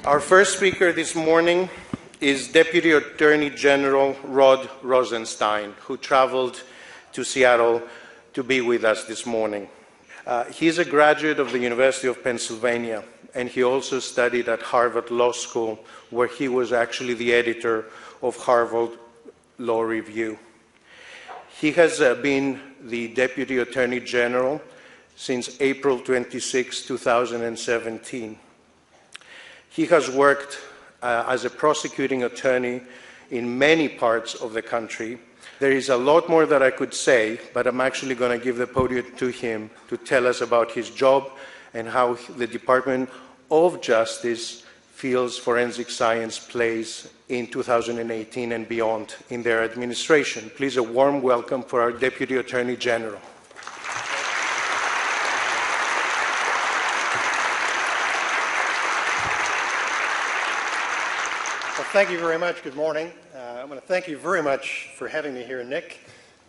Our first speaker this morning is Deputy Attorney General Rod Rosenstein, who traveled to Seattle to be with us this morning. He's a graduate of the University of Pennsylvania, and he also studied at Harvard Law School, where he was actually the editor of Harvard Law Review. He has been the Deputy Attorney General since April 26, 2017. He has worked as a prosecuting attorney in many parts of the country. There is a lot more that I could say, but I'm actually going to give the podium to him to tell us about his job and how the Department of Justice feels forensic science plays in 2018 and beyond in their administration. Please, a warm welcome for our Deputy Attorney General. Thank you very much. Good morning. I want to thank you very much for having me here, Nick.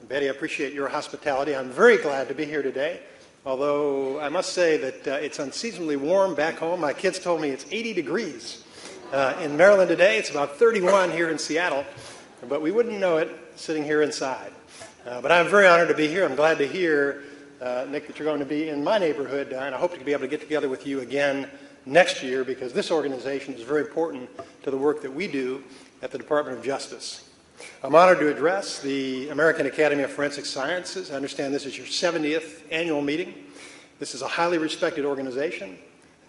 And Betty, I appreciate your hospitality. I'm very glad to be here today, although I must say that it's unseasonably warm back home. My kids told me it's 80 degrees in Maryland today. It's about 31 here in Seattle, but we wouldn't know it sitting here inside. But I'm very honored to be here. I'm glad to hear, Nick, that you're going to be in my neighborhood, and I hope to be able to get together with you again next year, because this organization is very important to the work that we do at the Department of Justice. I'm honored to address the American Academy of Forensic Sciences. I understand this is your 70th annual meeting. This is a highly respected organization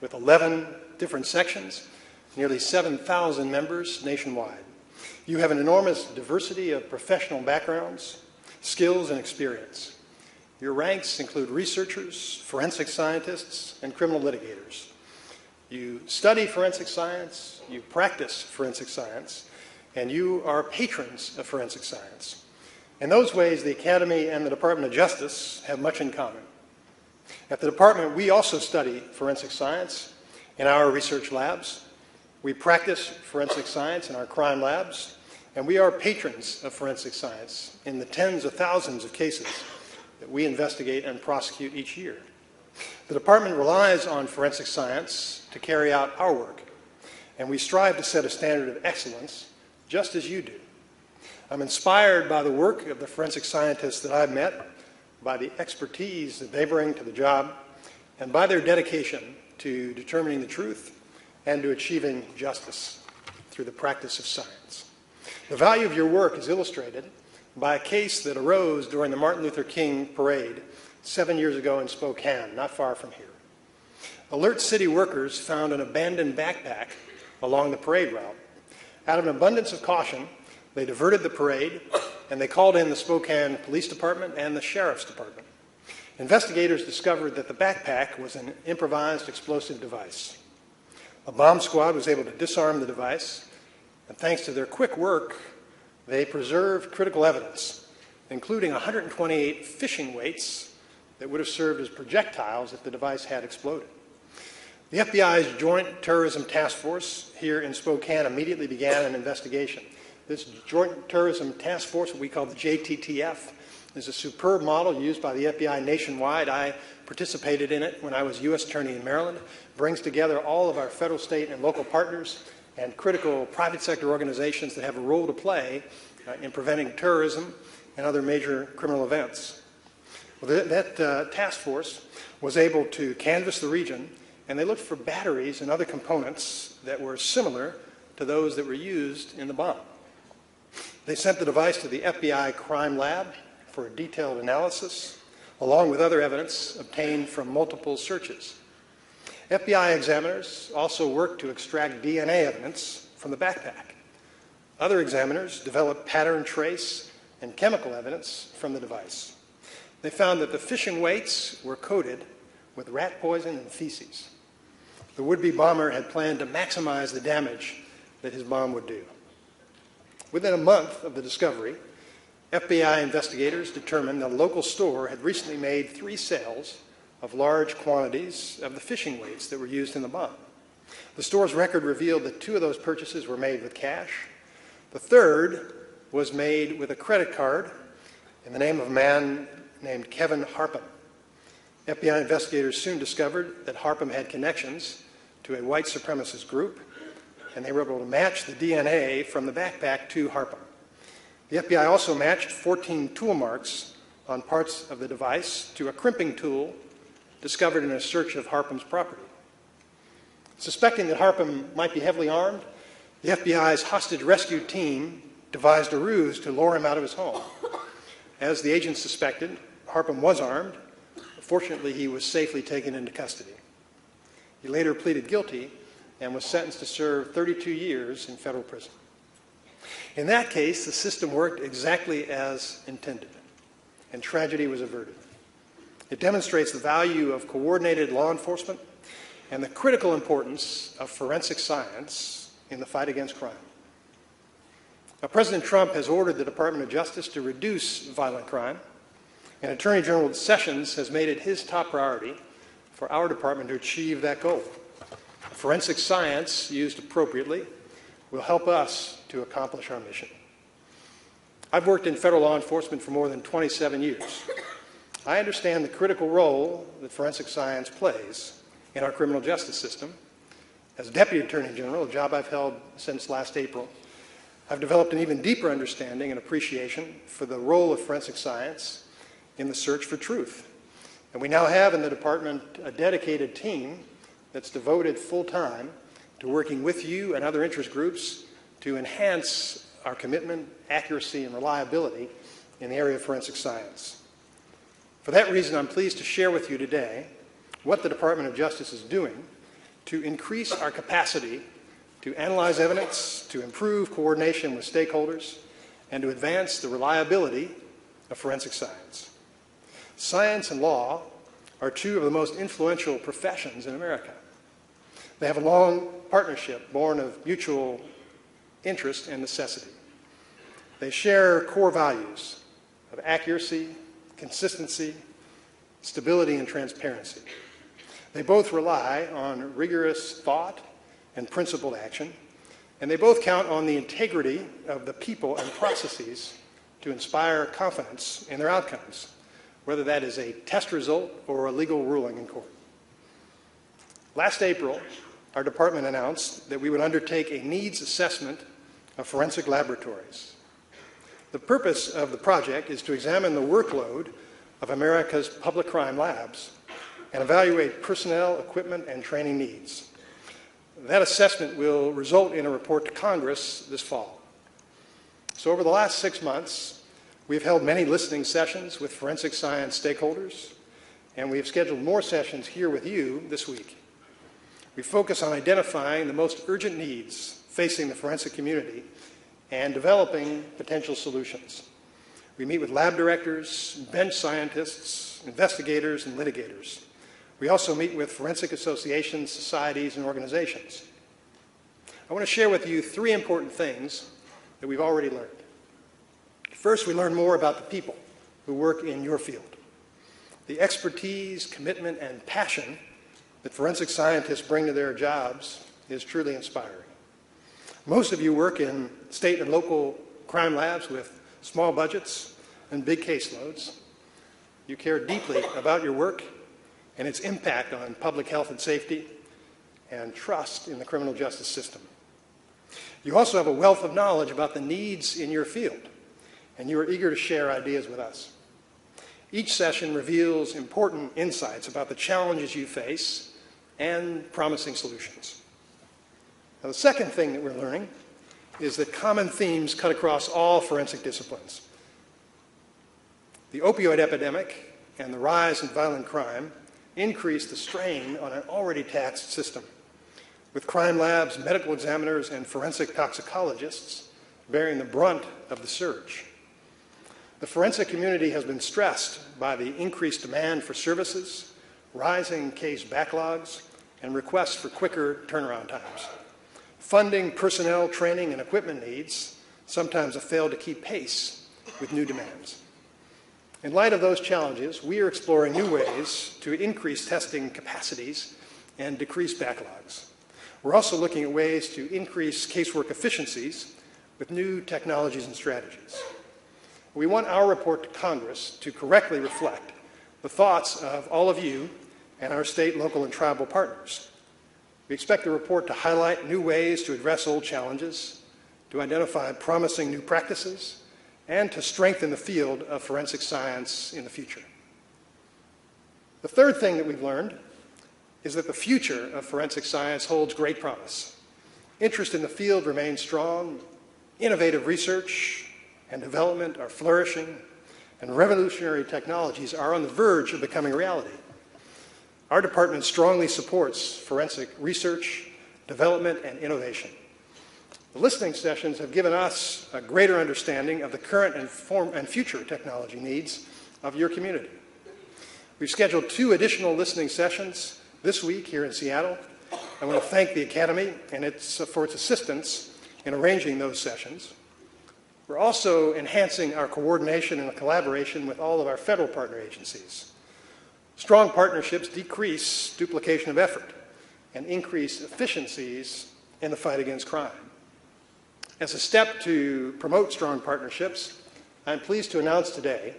with 11 different sections, nearly 7,000 members nationwide. You have an enormous diversity of professional backgrounds, skills, and experience. Your ranks include researchers, forensic scientists, and criminal litigators. You study forensic science, you practice forensic science, and you are patrons of forensic science. In those ways, the Academy and the Department of Justice have much in common. At the department, we also study forensic science in our research labs. We practice forensic science in our crime labs, and we are patrons of forensic science in the tens of thousands of cases that we investigate and prosecute each year. The department relies on forensic science to carry out our work, and we strive to set a standard of excellence just as you do. I'm inspired by the work of the forensic scientists that I've met, by the expertise that they bring to the job, and by their dedication to determining the truth and to achieving justice through the practice of science. The value of your work is illustrated by a case that arose during the Martin Luther King parade 7 years ago in Spokane, not far from here. Alert City workers found an abandoned backpack along the parade route. Out of an abundance of caution, they diverted the parade, and they called in the Spokane Police Department and the Sheriff's Department. Investigators discovered that the backpack was an improvised explosive device. A bomb squad was able to disarm the device, and thanks to their quick work, they preserved critical evidence, including 128 fishing weights that would have served as projectiles if the device had exploded. The FBI's Joint Terrorism Task Force here in Spokane immediately began an investigation. This Joint Terrorism Task Force, what we call the JTTF, is a superb model used by the FBI nationwide. I participated in it when I was U.S. Attorney in Maryland. It brings together all of our federal, state, and local partners and critical private sector organizations that have a role to play in preventing terrorism and other major criminal events. Well, that task force was able to canvass the region, and they looked for batteries and other components that were similar to those that were used in the bomb. They sent the device to the FBI crime lab for a detailed analysis, along with other evidence obtained from multiple searches. FBI examiners also worked to extract DNA evidence from the backpack. Other examiners developed pattern trace and chemical evidence from the device. They found that the fishing weights were coated with rat poison and feces. The would-be bomber had planned to maximize the damage that his bomb would do. Within a month of the discovery, FBI investigators determined that a local store had recently made 3 sales of large quantities of the fishing weights that were used in the bomb. The store's record revealed that 2 of those purchases were made with cash. The third was made with a credit card in the name of a man named Kevin Harpham. FBI investigators soon discovered that Harpham had connections to a white supremacist group and they were able to match the DNA from the backpack to Harpum. The FBI also matched 14 tool marks on parts of the device to a crimping tool discovered in a search of Harpum's property. Suspecting that Harpum might be heavily armed, the FBI's hostage rescue team devised a ruse to lure him out of his home. As the agents suspected, Harpum was armed. Fortunately, he was safely taken into custody. He later pleaded guilty and was sentenced to serve 32 years in federal prison. In that case, the system worked exactly as intended, and tragedy was averted. It demonstrates the value of coordinated law enforcement and the critical importance of forensic science in the fight against crime. Now, President Trump has ordered the Department of Justice to reduce violent crime, and Attorney General Sessions has made it his top priority for our department to achieve that goal. Forensic science, used appropriately, will help us to accomplish our mission. I've worked in federal law enforcement for more than 27 years. I understand the critical role that forensic science plays in our criminal justice system. As Deputy Attorney General, a job I've held since last April, I've developed an even deeper understanding and appreciation for the role of forensic science in the search for truth. And we now have in the department a dedicated team that's devoted full-time to working with you and other interest groups to enhance our commitment, accuracy, and reliability in the area of forensic science. For that reason, I'm pleased to share with you today what the Department of Justice is doing to increase our capacity to analyze evidence, to improve coordination with stakeholders, and to advance the reliability of forensic science. Science and law are two of the most influential professions in America. They have a long partnership born of mutual interest and necessity. They share core values of accuracy, consistency, stability, and transparency. They both rely on rigorous thought and principled action, and they both count on the integrity of the people and processes to inspire confidence in their outcomes, whether that is a test result or a legal ruling in court. Last April, our department announced that we would undertake a needs assessment of forensic laboratories. The purpose of the project is to examine the workload of America's public crime labs and evaluate personnel, equipment, and training needs. That assessment will result in a report to Congress this fall. So over the last 6 months, we've held many listening sessions with forensic science stakeholders, and we have scheduled more sessions here with you this week. We focus on identifying the most urgent needs facing the forensic community and developing potential solutions. We meet with lab directors, bench scientists, investigators, and litigators. We also meet with forensic associations, societies, and organizations. I want to share with you 3 important things that we've already learned. First, we learn more about the people who work in your field. The expertise, commitment, and passion that forensic scientists bring to their jobs is truly inspiring. Most of you work in state and local crime labs with small budgets and big caseloads. You care deeply about your work and its impact on public health and safety and trust in the criminal justice system. You also have a wealth of knowledge about the needs in your field, and you are eager to share ideas with us. Each session reveals important insights about the challenges you face and promising solutions. Now, the second thing that we're learning is that common themes cut across all forensic disciplines. The opioid epidemic and the rise in violent crime increase the strain on an already taxed system, with crime labs, medical examiners, and forensic toxicologists bearing the brunt of the surge. The forensic community has been stressed by the increased demand for services, rising case backlogs, and requests for quicker turnaround times. Funding, personnel, training, and equipment needs sometimes have failed to keep pace with new demands. In light of those challenges, we are exploring new ways to increase testing capacities and decrease backlogs. We're also looking at ways to increase casework efficiencies with new technologies and strategies. We want our report to Congress to correctly reflect the thoughts of all of you and our state, local, and tribal partners. We expect the report to highlight new ways to address old challenges, to identify promising new practices, and to strengthen the field of forensic science in the future. The third thing that we've learned is that the future of forensic science holds great promise. Interest in the field remains strong, innovative research and development are flourishing, and revolutionary technologies are on the verge of becoming reality. Our department strongly supports forensic research, development, and innovation. The listening sessions have given us a greater understanding of the current and future technology needs of your community. We've scheduled 2 additional listening sessions this week here in Seattle. I want to thank the Academy for its assistance in arranging those sessions. We're also enhancing our coordination and collaboration with all of our federal partner agencies. Strong partnerships decrease duplication of effort and increase efficiencies in the fight against crime. As a step to promote strong partnerships, I'm pleased to announce today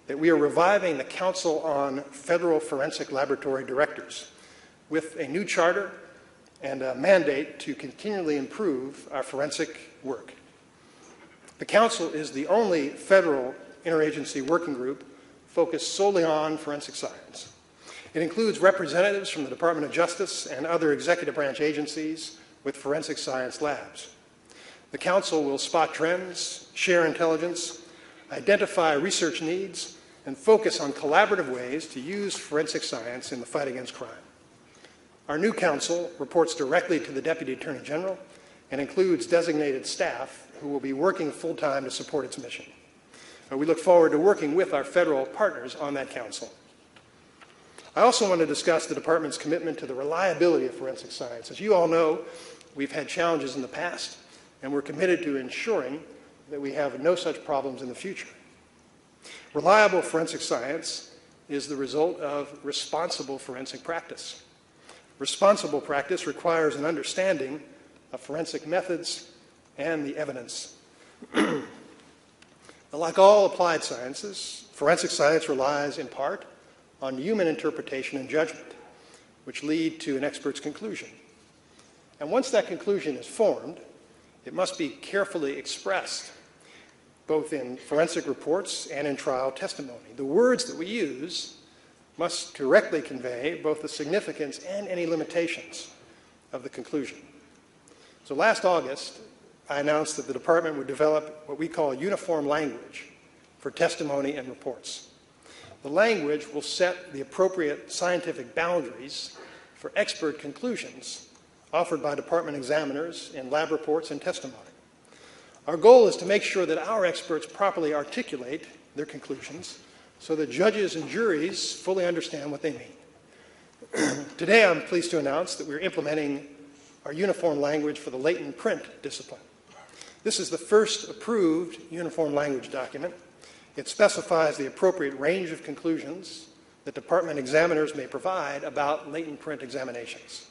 that we are reviving the Council on Federal Forensic Laboratory Directors with a new charter and a mandate to continually improve our forensic work. The Council is the only federal interagency working group focused solely on forensic science. It includes representatives from the Department of Justice and other executive branch agencies with forensic science labs. The Council will spot trends, share intelligence, identify research needs, and focus on collaborative ways to use forensic science in the fight against crime. Our new Council reports directly to the Deputy Attorney General and includes designated staff who will be working full-time to support its mission. We look forward to working with our federal partners on that Council. I also want to discuss the Department's commitment to the reliability of forensic science. As you all know, we've had challenges in the past, and we're committed to ensuring that we have no such problems in the future. Reliable forensic science is the result of responsible forensic practice. Responsible practice requires an understanding of forensic methods and the evidence. Like all applied sciences, forensic science relies in part on human interpretation and judgment, which lead to an expert's conclusion. And once that conclusion is formed, it must be carefully expressed, both in forensic reports and in trial testimony. The words that we use must directly convey both the significance and any limitations of the conclusion. So last August, I announced that the department would develop what we call uniform language for testimony and reports. The language will set the appropriate scientific boundaries for expert conclusions offered by department examiners in lab reports and testimony. Our goal is to make sure that our experts properly articulate their conclusions so that judges and juries fully understand what they mean. Today, I'm pleased to announce that we're implementing our uniform language for the latent print discipline. This is the first approved uniform language document. It specifies the appropriate range of conclusions that department examiners may provide about latent print examinations.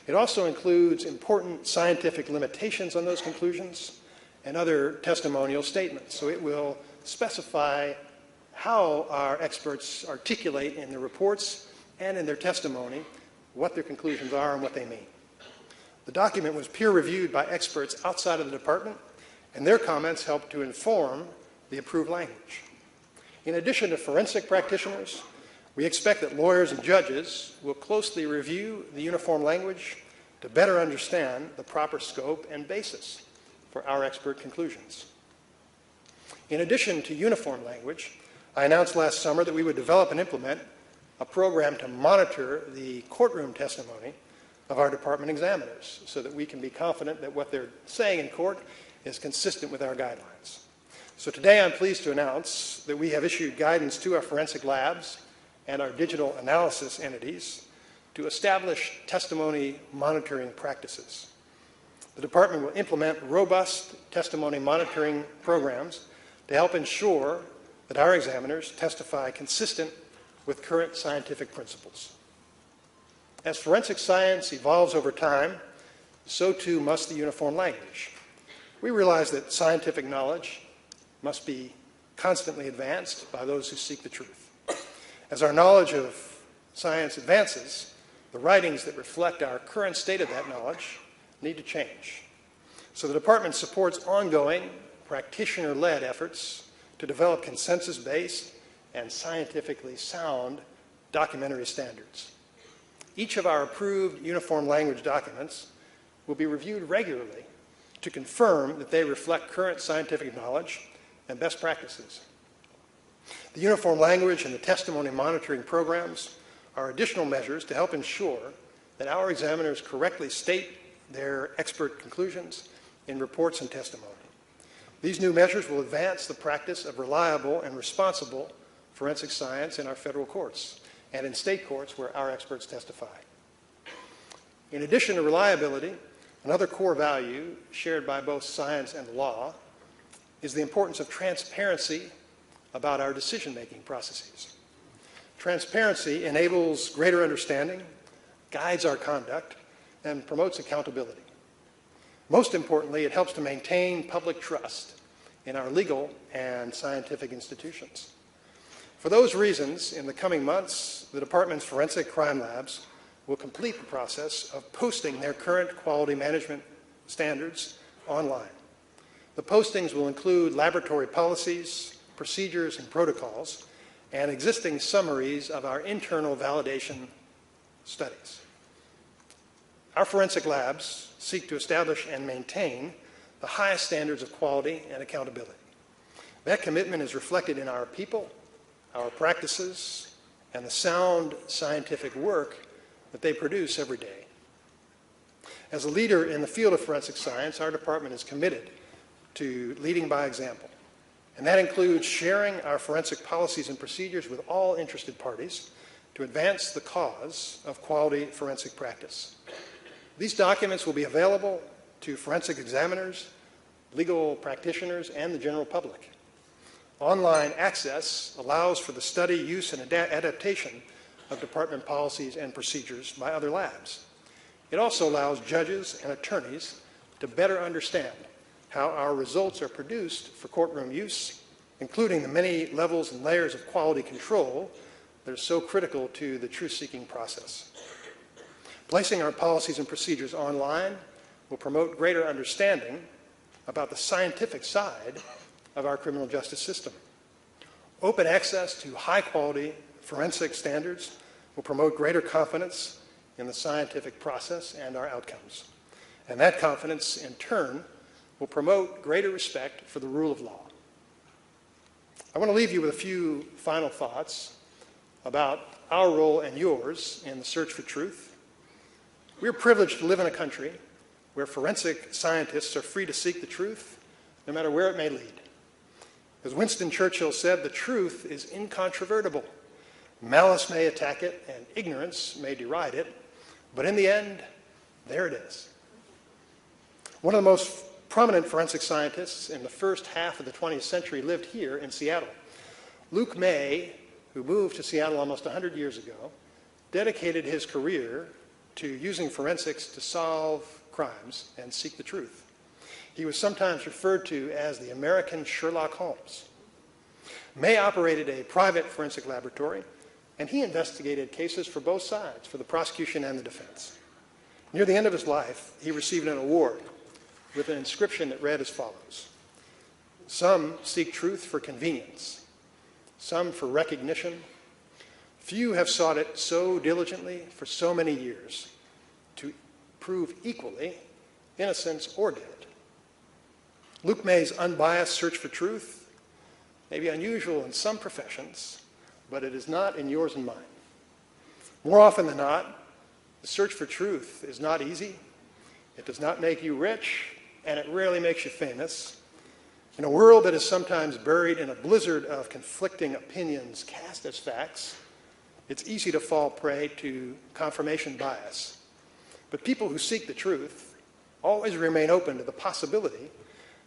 It also includes important scientific limitations on those conclusions and other testimonial statements. So it will specify how our experts articulate in their reports and in their testimony what their conclusions are and what they mean. The document was peer-reviewed by experts outside of the department, and their comments helped to inform the approved language. In addition to forensic practitioners, we expect that lawyers and judges will closely review the uniform language to better understand the proper scope and basis for our expert conclusions. In addition to uniform language, I announced last summer that we would develop and implement a program to monitor the courtroom testimony of our department examiners so that we can be confident that what they're saying in court is consistent with our guidelines. So today I'm pleased to announce that we have issued guidance to our forensic labs and our digital analysis entities to establish testimony monitoring practices. The department will implement robust testimony monitoring programs to help ensure that our examiners testify consistent with current scientific principles. As forensic science evolves over time, so too must the uniform language. We realize that scientific knowledge must be constantly advanced by those who seek the truth. As our knowledge of science advances, The writings that reflect our current state of that knowledge need to change. So the department supports ongoing practitioner-led efforts to develop consensus-based and scientifically sound documentary standards. Each of our approved uniform language documents will be reviewed regularly to confirm that they reflect current scientific knowledge and best practices. The uniform language and the testimony monitoring programs are additional measures to help ensure that our examiners correctly state their expert conclusions in reports and testimony. These new measures will advance the practice of reliable and responsible forensic science in our federal courts and in state courts where our experts testify. In addition to reliability, another core value shared by both science and law is the importance of transparency about our decision-making processes. Transparency enables greater understanding, guides our conduct, and promotes accountability. Most importantly, it helps to maintain public trust in our legal and scientific institutions. For those reasons, in the coming months, the Department's forensic crime labs will complete the process of posting their current quality management standards online. The postings will include laboratory policies, procedures, and protocols, and existing summaries of our internal validation studies. Our forensic labs seek to establish and maintain the highest standards of quality and accountability. That commitment is reflected in our people, our practices, and the sound scientific work that they produce every day. As a leader in the field of forensic science, our department is committed to leading by example. And that includes sharing our forensic policies and procedures with all interested parties to advance the cause of quality forensic practice. These documents will be available to forensic examiners, legal practitioners, and the general public. Online access allows for the study, use, and adaptation of department policies and procedures by other labs. It also allows judges and attorneys to better understand how our results are produced for courtroom use, including the many levels and layers of quality control that are so critical to the truth-seeking process. Placing our policies and procedures online will promote greater understanding about the scientific side of our criminal justice system. Open access to high-quality forensic standards will promote greater confidence in the scientific process and our outcomes. And that confidence, in turn, will promote greater respect for the rule of law. I want to leave you with a few final thoughts about our role and yours in the search for truth. We're privileged to live in a country where forensic scientists are free to seek the truth, no matter where it may lead. As Winston Churchill said, the truth is incontrovertible. Malice may attack it, and ignorance may deride it, but in the end, there it is. One of the most prominent forensic scientists in the first half of the 20th century lived here in Seattle. Luke May, who moved to Seattle almost 100 years ago, dedicated his career to using forensics to solve crimes and seek the truth. He was sometimes referred to as the American Sherlock Holmes. May operated a private forensic laboratory, and he investigated cases for both sides, for the prosecution and the defense. Near the end of his life, he received an award with an inscription that read as follows: "Some seek truth for convenience, some for recognition. Few have sought it so diligently for so many years to prove equally innocence or guilt." Luke May's unbiased search for truth may be unusual in some professions, but it is not in yours and mine. More often than not, the search for truth is not easy. It does not make you rich, and it rarely makes you famous. In a world that is sometimes buried in a blizzard of conflicting opinions cast as facts, it's easy to fall prey to confirmation bias. But people who seek the truth always remain open to the possibility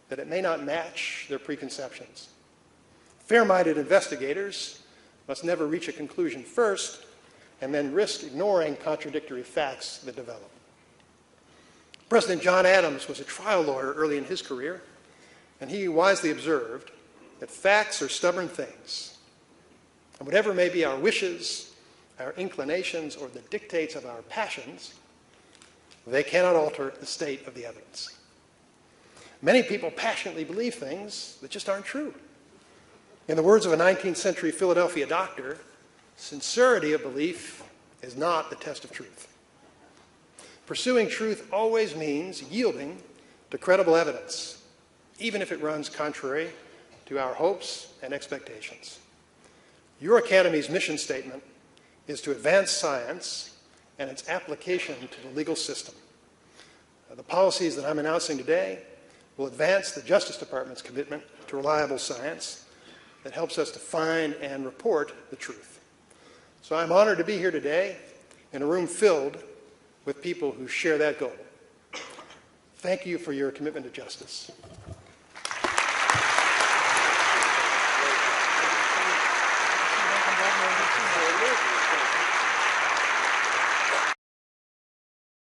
that it may not match their preconceptions. Fair-minded investigators must never reach a conclusion first and then risk ignoring contradictory facts that develop. President John Adams was a trial lawyer early in his career, and he wisely observed that facts are stubborn things. And whatever may be our wishes, our inclinations, or the dictates of our passions, they cannot alter the state of the evidence. Many people passionately believe things that just aren't true. In the words of a 19th century Philadelphia doctor, sincerity of belief is not the test of truth. Pursuing truth always means yielding to credible evidence, even if it runs contrary to our hopes and expectations. Your Academy's mission statement is to advance science and its application to the legal system. The policies that I'm announcing today will advance the Justice Department's commitment to reliable science that helps us to find and report the truth. So I'm honored to be here today in a room filled with people who share that goal. Thank you for your commitment to justice.